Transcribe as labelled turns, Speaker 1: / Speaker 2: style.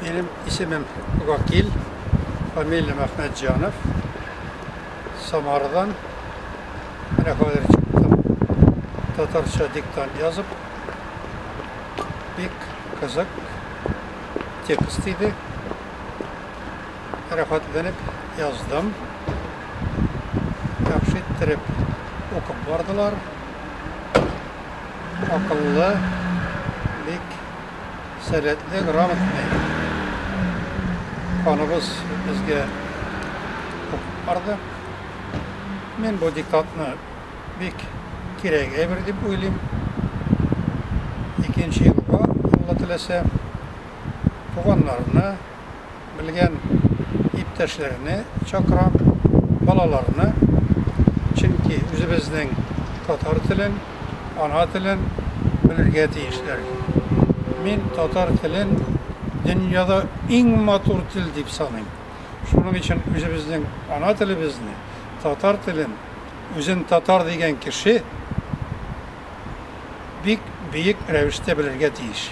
Speaker 1: Benim isimim Vakil, familiyam Ahmetcanov. Samara'dan ne kadar çıktım. Tatarça diktant yazıp bir kızık tekstiydi. Rahatlanıp yazdım. Yaxşı ettirip okup vardılar. Akıllı, bek seretli, gрамотный. Kanımız bizge okup vardı. Men bu dikkatini bek kerek ever dep oylayım. İkinci yılga Allah tilese tuğanlarını, bilgen iptaşlarını çakıram, balalarını. Çünkü özümüzün Tatar tilin, ana tilin bilirge tiyişler. Men Tatar tilin dünyada en matur til dep sanayım. Şunun için özümüzün ana tilimizni, Tatar tilin, özün Tatar degen kişi büyük revişte bilirge tiyiş.